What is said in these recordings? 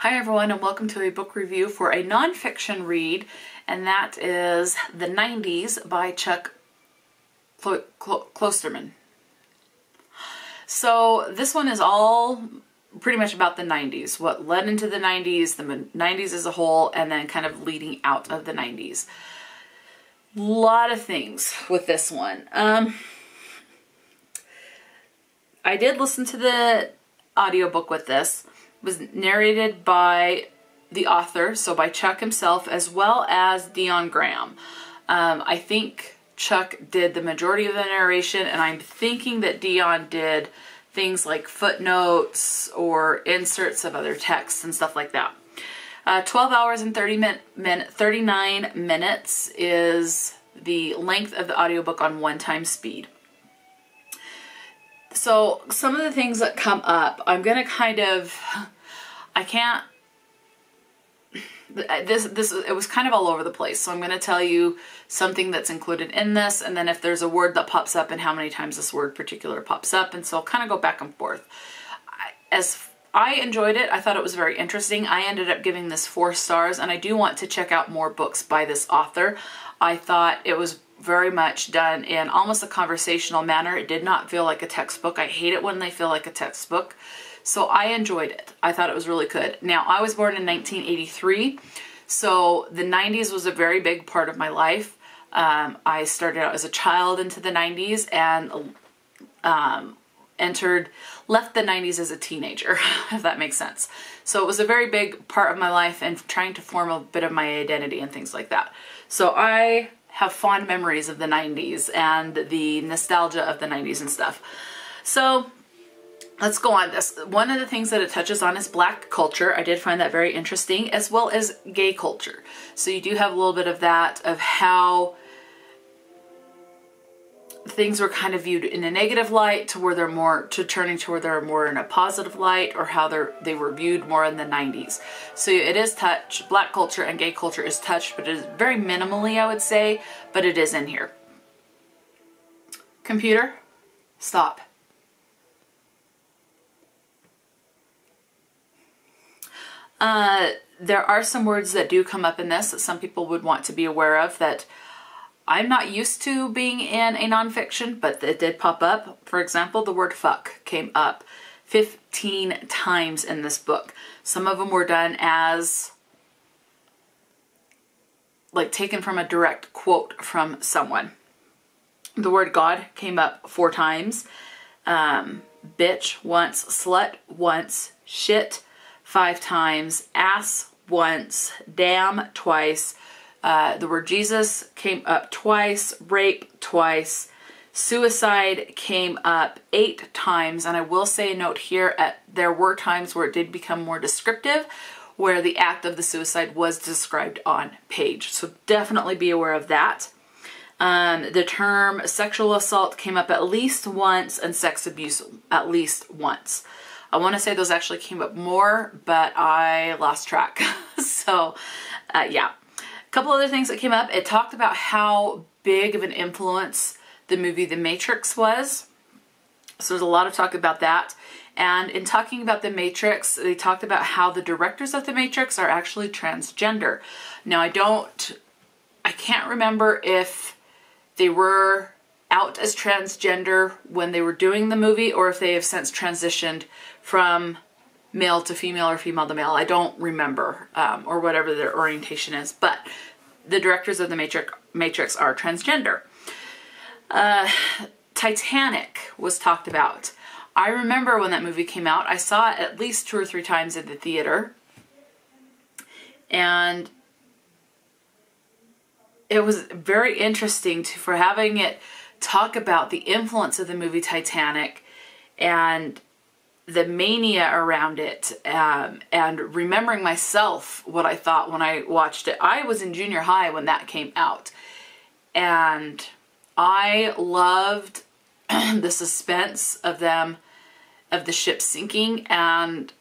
Hi everyone, and welcome to a book review for a nonfiction read, and that is The 90s by Chuck Klosterman. So this one is all pretty much about the 90s, what led into the 90s, the 90s as a whole, and then kind of leading out of the 90s. A lot of things with this one. I did listen to the audiobook with this. It was narrated by the author, so by Chuck himself, as well as Dion Graham. I think Chuck did the majority of the narration, and I'm thinking that Dion did things like footnotes or inserts of other texts and stuff like that. 12 hours and 39 minutes is the length of the audiobook on one-time speed. So some of the things that come up, I'm going to kind of, it was kind of all over the place. So I'm going to tell you something that's included in this, and then if there's a word that pops up and how many times this word particular pops up. And so I'll kind of go back and forth. As I enjoyed it, I thought it was very interesting. I ended up giving this 4 stars, and I do want to check out more books by this author. I thought it was very much done in almost a conversational manner. It did not feel like a textbook. I hate it when they feel like a textbook. So I enjoyed it. I thought it was really good. Now, I was born in 1983, so the 90s was a very big part of my life. I started out as a child into the 90s and left the 90s as a teenager, if that makes sense. So it was a very big part of my life and trying to form a bit of my identity and things like that. So I have fond memories of the 90s and the nostalgia of the 90s and stuff. So let's go on this. One of the things that it touches on is Black culture. I did find that very interesting, as well as gay culture. So you do have a little bit of that, of how things were kind of viewed in a negative light to where they're more, to turning to where they're more in a positive light, or how they were viewed more in the 90s. So it is touched. Black culture and gay culture is touched, but it is very minimally, I would say, but it is in here. Computer, stop. There are some words that do come up in this that some people would want to be aware of that I'm not used to being in a nonfiction, but it did pop up. For example, the word fuck came up 15 times in this book. Some of them were done as like taken from a direct quote from someone. The word God came up 4 times. Bitch once, slut once, shit 5 times, ass once, damn twice. The word Jesus came up twice, rape twice, suicide came up 8 times, and I will say a note here, there were times where it did become more descriptive, where the act of the suicide was described on page, so definitely be aware of that. The term sexual assault came up at least once, and sex abuse at least once. I want to say those actually came up more, but I lost track. So, yeah. A couple other things that came up. It talked about how big of an influence the movie The Matrix was. So there's a lot of talk about that. And in talking about The Matrix, they talked about how the directors of The Matrix are actually transgender. Now, I can't remember if they were out as transgender when they were doing the movie, or if they have since transitioned from male to female or female to male. I don't remember, or whatever their orientation is, but the directors of The Matrix are transgender. Titanic was talked about. I remember when that movie came out, I saw it at least 2 or 3 times in the theater, and it was very interesting for having it talk about the influence of the movie Titanic and the mania around it, and remembering myself what I thought when I watched it. I was in junior high when that came out, and I loved the suspense of the ship sinking, and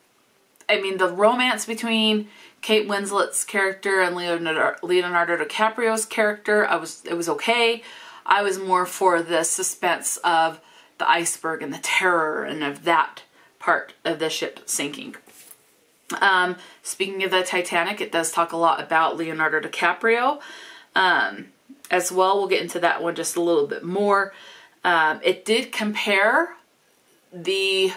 I mean the romance between Kate Winslet's character and Leonardo DiCaprio's character, it was okay. I was more for the suspense of the iceberg and the terror and of that part of the ship sinking. Speaking of the Titanic, it does talk a lot about Leonardo DiCaprio as well. We'll get into that one just a little bit more. It did compare the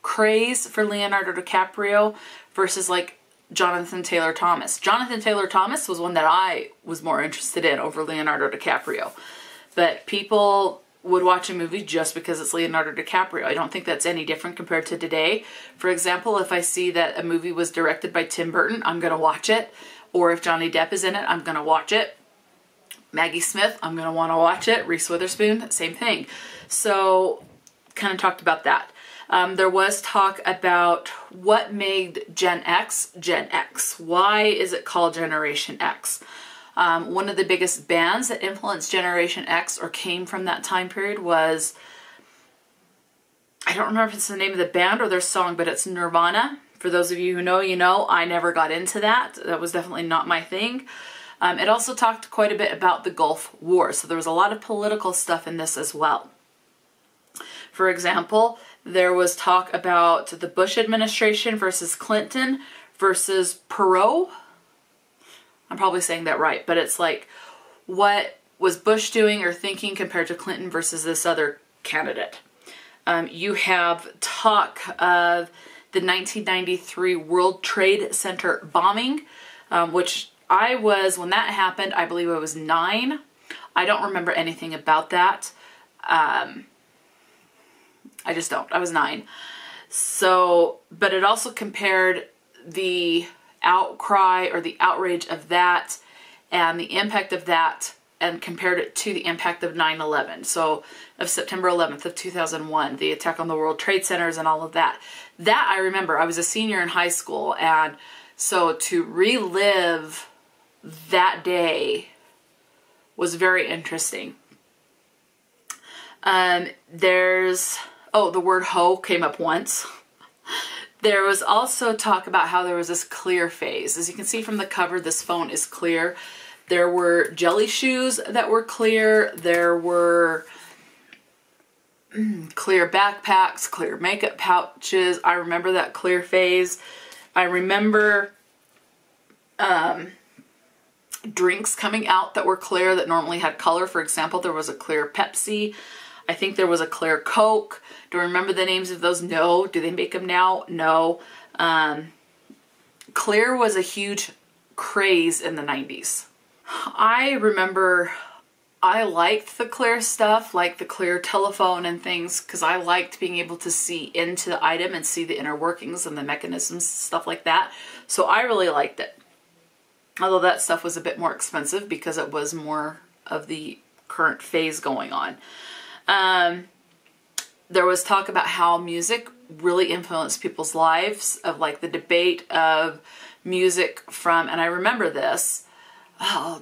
craze for Leonardo DiCaprio versus like Jonathan Taylor Thomas. Jonathan Taylor Thomas was one that I was more interested in over Leonardo DiCaprio. But people would watch a movie just because it's Leonardo DiCaprio. I don't think that's any different compared to today. For example, if I see that a movie was directed by Tim Burton, I'm going to watch it. Or if Johnny Depp is in it, I'm going to watch it. Maggie Smith, I'm going to want to watch it. Reese Witherspoon, same thing. So, kind of talked about that. There was talk about what made Gen X Gen X. Why is it called Generation X? One of the biggest bands that influenced Generation X or came from that time period was, I don't remember if it's the name of the band or their song, but it's Nirvana. For those of you who know, you know. I never got into that. That was definitely not my thing. It also talked quite a bit about the Gulf War, so there was a lot of political stuff in this as well. For example, there was talk about the Bush administration versus Clinton versus Perot. I'm probably saying that right, but it's like, what was Bush doing or thinking compared to Clinton versus this other candidate? You have talk of the 1993 World Trade Center bombing, which I was, when that happened, I believe I was 9. I don't remember anything about that. I just don't. I was 9. So, but it also compared the outcry or the outrage of that and the impact of that and compared it to the impact of 9/11. So of September 11th of 2001, the attack on the World Trade Centers and all of that. That I remember. I was a senior in high school, and so to relive that day was very interesting. The word hoe came up once. There was also talk about how there was this clear phase. As you can see from the cover, this phone is clear. There were jelly shoes that were clear. There were clear backpacks, clear makeup pouches. I remember that clear phase. I remember drinks coming out that were clear that normally had color. For example, there was a clear Pepsi. I think there was a clear Coke. Do I remember the names of those? No. Do they make them now? No. Clear was a huge craze in the 90s. I remember I liked the clear stuff, like the clear telephone and things, because I liked being able to see into the item and see the inner workings and the mechanisms, stuff like that. So I really liked it. Although that stuff was a bit more expensive because it was more of the current phase going on. There was talk about how music really influenced people's lives, of like the debate of music from, and I remember this,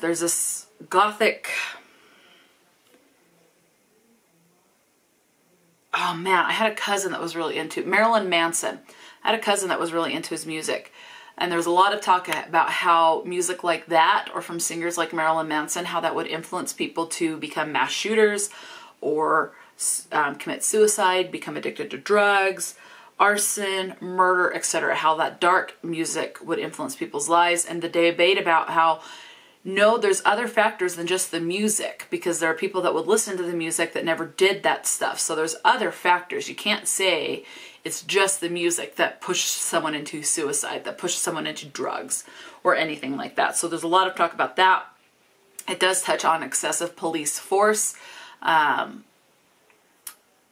there's this gothic, oh man, I had a cousin that was really into Marilyn Manson. I had a cousin that was really into his music. And there was a lot of talk about how music like that, or from singers like Marilyn Manson, how that would influence people to become mass shooters or commit suicide, become addicted to drugs, arson, murder, etc. How that dark music would influence people's lives. And the debate about how, no, there's other factors than just the music, because there are people that would listen to the music that never did that stuff. So there's other factors. You can't say it's just the music that pushed someone into suicide, that pushed someone into drugs, or anything like that. So there's a lot of talk about that. It does touch on excessive police force,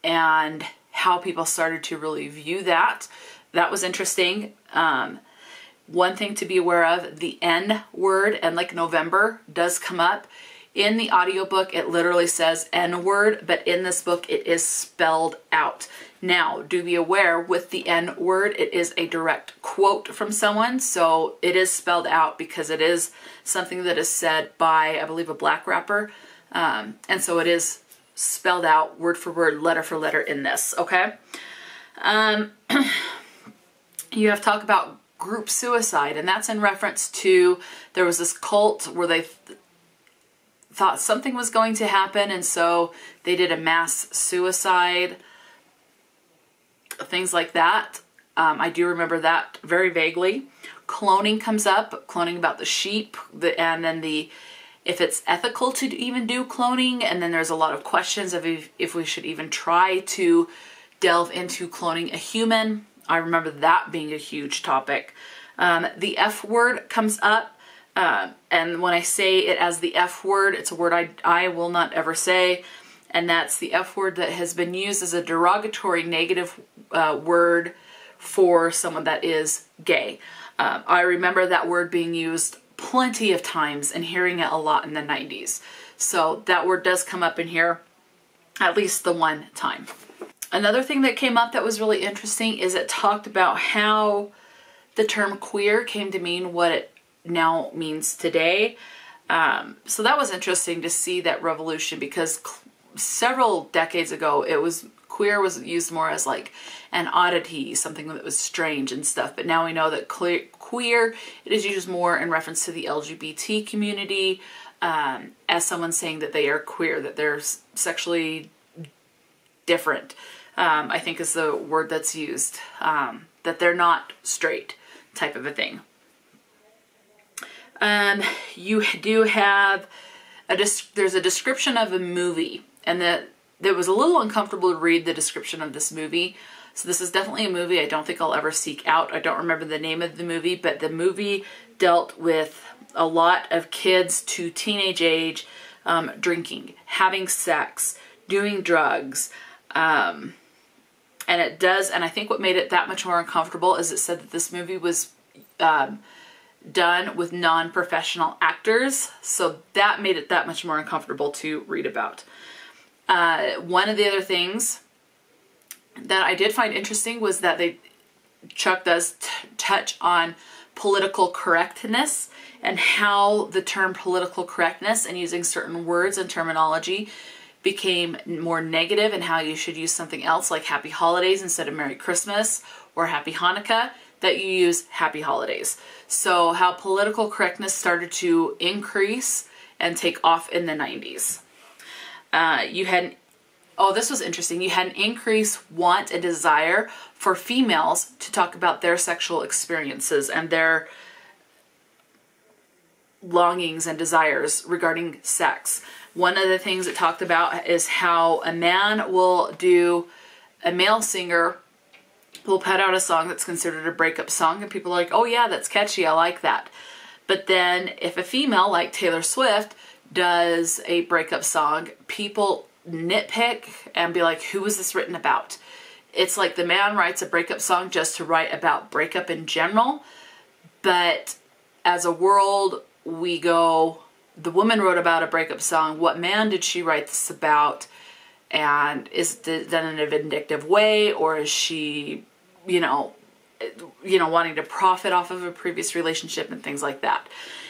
and how people started to really view that. That was interesting. One thing to be aware of, the N word, and like November, does come up. In the audiobook, it literally says N word, but in this book, it is spelled out. Now, do be aware, with the N word, it is a direct quote from someone, so it is spelled out because it is something that is said by, I believe, a black rapper, and so it is spelled out word for word, letter for letter in this, okay? You have talk about group suicide, and that's in reference to, there was this cult where they thought something was going to happen, and so they did a mass suicide, things like that. I do remember that very vaguely. Cloning comes up, cloning about the sheep, and then if it's ethical to even do cloning, and then there's a lot of questions of if we should even try to delve into cloning a human. I remember that being a huge topic. The F word comes up, and when I say it as the F word, it's a word I will not ever say, and that's the F word that has been used as a derogatory negative word for someone that is gay. I remember that word being used plenty of times and hearing it a lot in the 90s. So that word does come up in here at least the one time. Another thing that came up that was really interesting is it talked about how the term queer came to mean what it now means today. So that was interesting to see that revolution, because several decades ago queer was used more as like an oddity, something that was strange and stuff. But now we know that queer, it is used more in reference to the LGBT community, as someone saying that they are queer, that they're sexually different, I think is the word that's used, that they're not straight type of a thing. You do have there's a description of a movie, and that it was a little uncomfortable to read the description of this movie. So this is definitely a movie I don't think I'll ever seek out. I don't remember the name of the movie, but the movie dealt with a lot of kids to teenage age drinking, having sex, doing drugs. And I think what made it that much more uncomfortable is it said that this movie was done with non-professional actors. So that made it that much more uncomfortable to read about. One of the other things that I did find interesting was that Chuck does touch on political correctness and how the term political correctness and using certain words and terminology became more negative, and how you should use something else like Happy Holidays instead of Merry Christmas or Happy Hanukkah, that you use Happy Holidays. So how political correctness started to increase and take off in the 90s. This was interesting. You had an increased want and desire for females to talk about their sexual experiences and their longings and desires regarding sex. One of the things it talked about is how a male singer will put out a song that's considered a breakup song, and people are like, oh yeah, that's catchy, I like that. But then if a female like Taylor Swift does a breakup song, people nitpick and be like, who is this written about? It's like the man writes a breakup song just to write about breakup in general, but as a world we go, the woman wrote about a breakup song, what man did she write this about? And is it done in a vindictive way, or is she wanting to profit off of a previous relationship and things like that?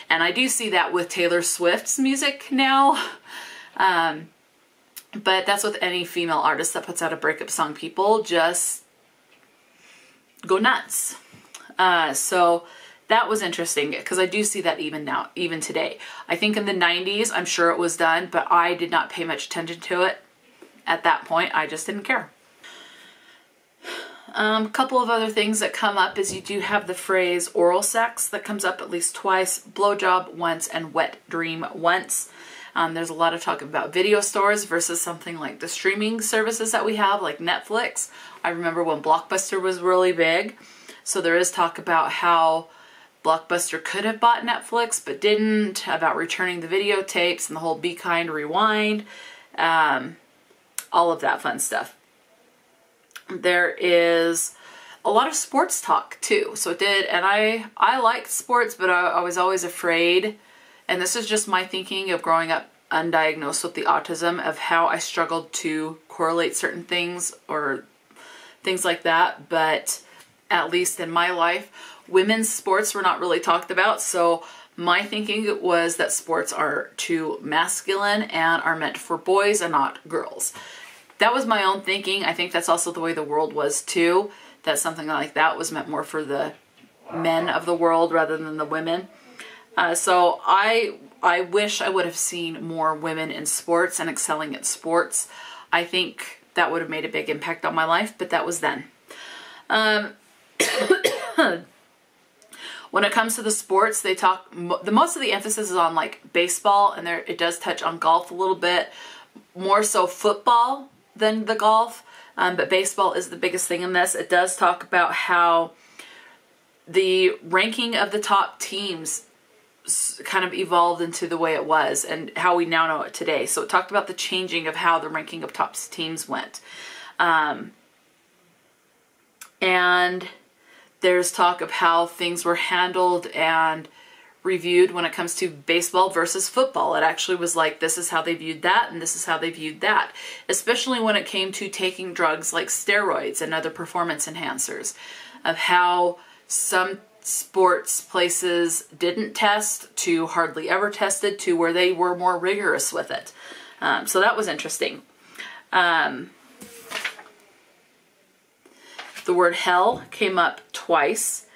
And I do see that with Taylor Swift's music now. But that's with any female artist that puts out a breakup song. People just go nuts. So that was interesting, because I do see that even now, even today. I think in the 90s, I'm sure it was done, but I did not pay much attention to it at that point. I just didn't care. A couple of other things that come up is you do have the phrase oral sex that comes up at least twice, blowjob once, and wet dream once. There's a lot of talk about video stores versus something like the streaming services that we have, like Netflix. I remember when Blockbuster was really big. So there is talk about how Blockbuster could have bought Netflix but didn't, about returning the videotapes and the whole Be Kind Rewind, all of that fun stuff. There is a lot of sports talk too. So it did, and I liked sports, but I was always afraid. And this is just my thinking of growing up undiagnosed with the autism, of how I struggled to correlate certain things or things like that. But at least in my life, women's sports were not really talked about. So my thinking was that sports are too masculine and are meant for boys and not girls. That was my own thinking. I think that's also the way the world was too, that something like that was meant more for the men of the world rather than the women. So I wish I would have seen more women in sports and excelling at sports. I think that would have made a big impact on my life, but that was then. When it comes to the sports, they talk, most of the emphasis is on like baseball, and it does touch on golf a little bit, more so football than the golf, but baseball is the biggest thing in this. It does talk about how the ranking of the top teams kind of evolved into the way it was and how we now know it today. So it talked about the changing of how the ranking of top teams went. And there's talk of how things were handled and reviewed when it comes to baseball versus football. It actually was like, this is how they viewed that, and this is how they viewed that. Especially when it came to taking drugs like steroids and other performance enhancers, of how some sports places didn't test to hardly ever tested to where they were more rigorous with it. So that was interesting. The word hell came up twice.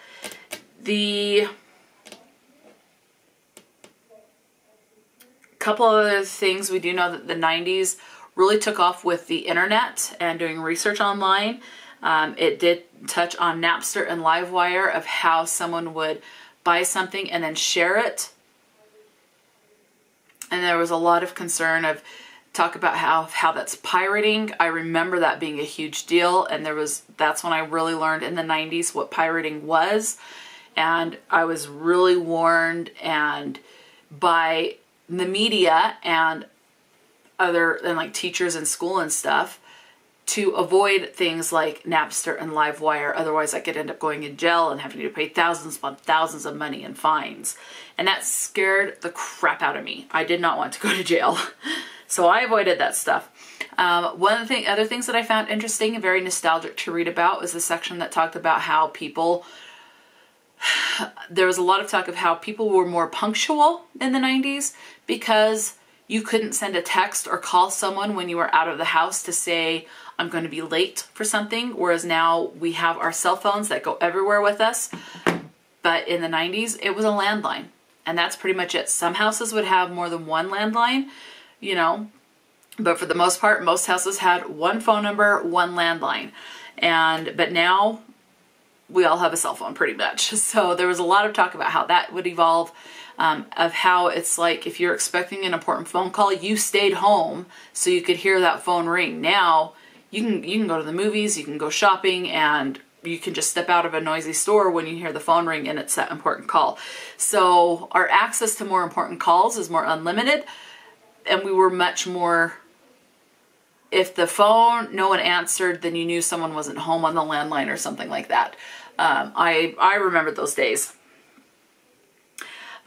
The couple of other things, we do know that the 90s really took off with the internet and doing research online. It did touch on Napster and Livewire, of how someone would buy something and then share it. And there was a lot of concern of talk about how that's pirating. I remember that being a huge deal, and that's when I really learned in the 90s what pirating was. And I was really warned and by the media and like teachers in school and stuff, to avoid things like Napster and Livewire. Otherwise I could end up going in jail and having to pay thousands upon thousands of money in fines. And that scared the crap out of me. I did not want to go to jail. So I avoided that stuff. One of the other things that I found interesting and very nostalgic to read about was the section that talked about how there was a lot of talk of how people were more punctual in the 90s because you couldn't send a text or call someone when you were out of the house to say, I'm going to be late for something. Whereas now we have our cell phones that go everywhere with us. But in the 90s, it was a landline. And that's pretty much it. Some houses would have more than one landline, you know. But for the most part, most houses had one phone number, one landline. But now we all have a cell phone pretty much. So there was a lot of talk about how that would evolve. Of how it's like if you're expecting an important phone call, you stayed home so you could hear that phone ring. Now you can go to the movies, you can go shopping, and you can just step out of a noisy store when you hear the phone ring and it's that important call. So our access to more important calls is more unlimited, and we were much more, if the phone, no one answered, then you knew someone wasn't home on the landline or something like that. I remember those days.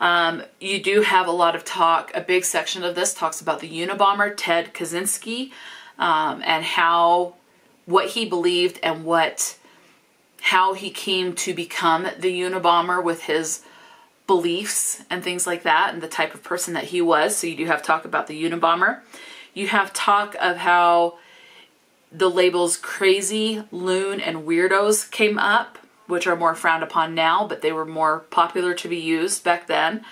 You do have a lot of talk, a big section of this talks about the Unabomber, Ted Kaczynski, and what he believed and how he came to become the Unabomber with his beliefs and things like that, and the type of person that he was. So you do have talk about the Unabomber. You have talk of how the labels crazy, loon, and weirdos came up, which are more frowned upon now, but they were more popular to be used back then.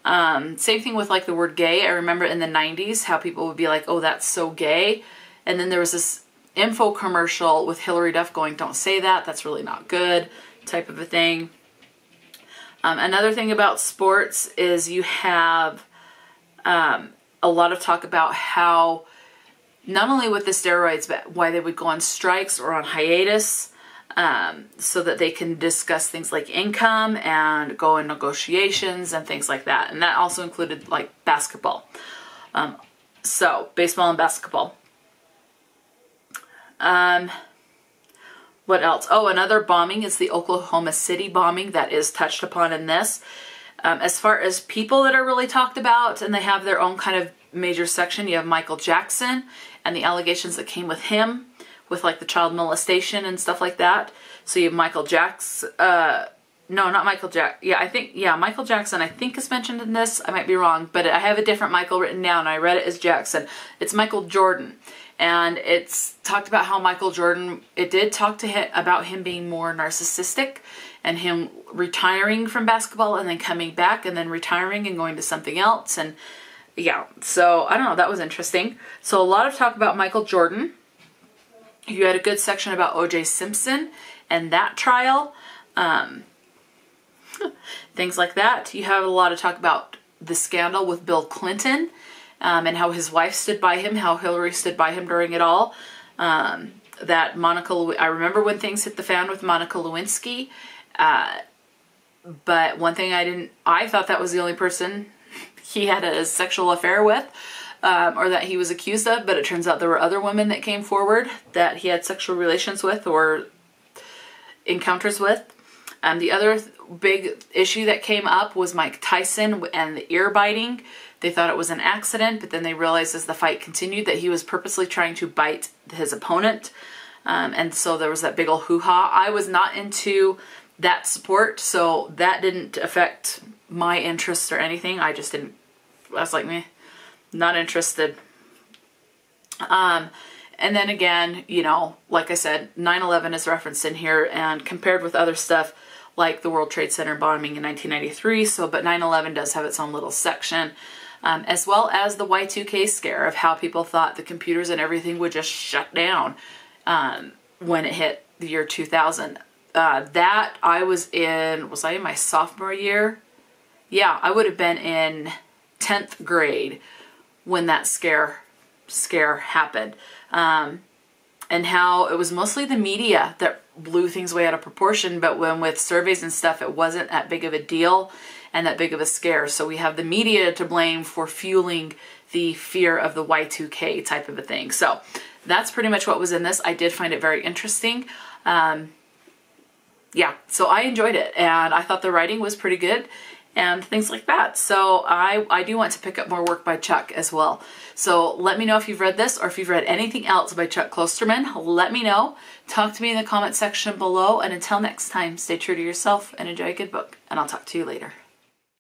Same thing with like the word gay. I remember in the 90s how people would be like, oh, that's so gay. And then there was this info commercial with Hillary Duff going, don't say that, that's really not good, type of a thing. Another thing about sports is you have a lot of talk about how, not only with the steroids, but why they would go on strikes or on hiatus, so that they can discuss things like income and go in negotiations and things like that. And that also included like basketball. So baseball and basketball. What else? Oh, another bombing is the Oklahoma City bombing that is touched upon in this. As far as people that are really talked about, and they have their own kind of major section, you have Michael Jackson and the allegations that came with him, with like the child molestation and stuff like that. So you have Michael Jackson, no, not Michael Michael Jackson I think is mentioned in this. I might be wrong, but I have a different Michael written down. I read it as Jackson. It's Michael Jordan. And it's talked about how Michael Jordan, it did talk to him about him being more narcissistic and him retiring from basketball and then coming back and then retiring and going to something else. And yeah, so I don't know, that was interesting. So a lot of talk about Michael Jordan. You had a good section about O.J. Simpson and that trial. Things like that. You have a lot of talk about the scandal with Bill Clinton, and how his wife stood by him, how Hillary stood by him during it all. That I remember when things hit the fan with Monica Lewinsky, but one thing I thought that was the only person he had a sexual affair with, or that he was accused of, but it turns out there were other women that came forward that he had sexual relations with or encounters with. The other big issue that came up was Mike Tyson and the ear biting. They thought it was an accident, but then they realized as the fight continued that he was purposely trying to bite his opponent. And so there was that big ol' hoo-ha. I was not into that sport, so that didn't affect my interests or anything. I was like, meh, not interested. And then again, you know, like I said, 9/11 is referenced in here and compared with other stuff like the World Trade Center bombing in 1993. But 9/11 does have its own little section, as well as the Y2K scare of how people thought the computers and everything would just shut down when it hit the year 2000. That I was in my sophomore year? Yeah, I would have been in 10th grade when that scare happened. And how it was mostly the media that blew things way out of proportion, but when with surveys and stuff, it wasn't that big of a deal and that big of a scare. So we have the media to blame for fueling the fear of the Y2K type of a thing. So that's pretty much what was in this. I did find it very interesting. Yeah, so I enjoyed it, and I thought the writing was pretty good and things like that. So I do want to pick up more work by Chuck as well. So let me know if you've read this or if you've read anything else by Chuck Klosterman. Let me know. Talk to me in the comment section below, and until next time, stay true to yourself and enjoy a good book, and I'll talk to you later.